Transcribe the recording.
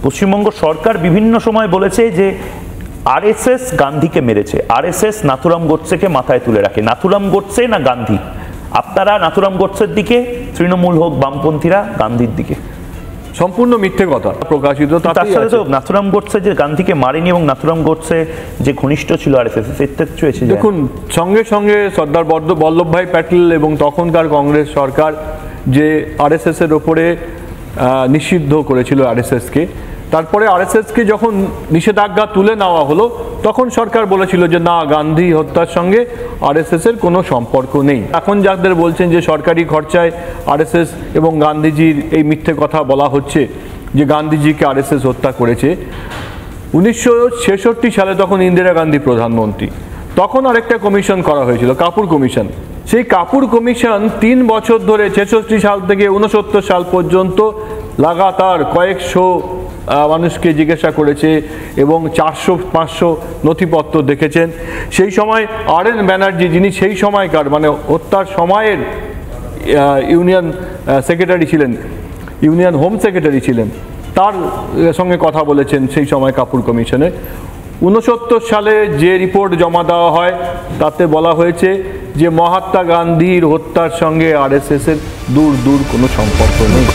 পশ্চিমবঙ্গ সরকার বিভিন্ন সময় বলেছে যে আরএসএস গান্ধীকে মেরেছে, আরএসএস নাথুরাম গোডসেকে মাথায় তুলে রাখে। নাথুরাম গোডসে না গান্ধী? আপনারা নাথুরাম গোডসের দিকে, তৃণমূল হোক বামপন্থীরা গান্ধীর দিকে। সম্পূর্ণ মিথ্যে কথা প্রকাশিত। তার সাথে তো নাথুরাম গোডসে যে গান্ধীকে মারেনি এবং নাথুরাম গোডসে যে ঘনিষ্ঠ ছিল আরএসএস, সেটা চুয়েছে। দেখুন, সঙ্গে সঙ্গে সর্দার বল্লভভাই প্যাটেল এবং তখনকার কংগ্রেস সরকার যে আরএসএস এর ওপরে নিষিদ্ধ করেছিল আরএসএসকে, তারপরে আরএসএসকে যখন নিষেধাজ্ঞা তুলে নেওয়া হলো তখন সরকার বলেছিল যে না, গান্ধী হত্যার সঙ্গে আরএসএস এর কোনো সম্পর্ক নেই। এখন যাদের বলছেন যে সরকারি খরচায় আরএসএস এবং গান্ধীজির এই মিথ্যে কথা বলা হচ্ছে যে গান্ধীজিকে আরএসএস হত্যা করেছে, 1966 সালে তখন ইন্দিরা গান্ধী প্রধানমন্ত্রী, তখন আরেকটা কমিশন করা হয়েছিল, কাপুর কমিশন। সেই কাপুর কমিশন 3 বছর ধরে 66 সাল থেকে 69 সাল পর্যন্ত লাগাতার কয়েকশো মানুষকে জিজ্ঞাসা করেছে এবং 400-500 নথিপত্র দেখেছেন। সেই সময় RN ব্যানার্জি, যিনি সেই সময়কার মানে হত্যার সময়ের ইউনিয়ন সেক্রেটারি ছিলেন, ইউনিয়ন হোম সেক্রেটারি ছিলেন, তার সঙ্গে কথা বলেছেন সেই সময় কাপুর কমিশনে। 69 সালে যে রিপোর্ট জমা দেওয়া হয় তাতে বলা হয়েছে যে মহাত্মা গান্ধীর হত্যার সঙ্গে আরএসএস এর দূর কোনো সম্পর্ক নেই।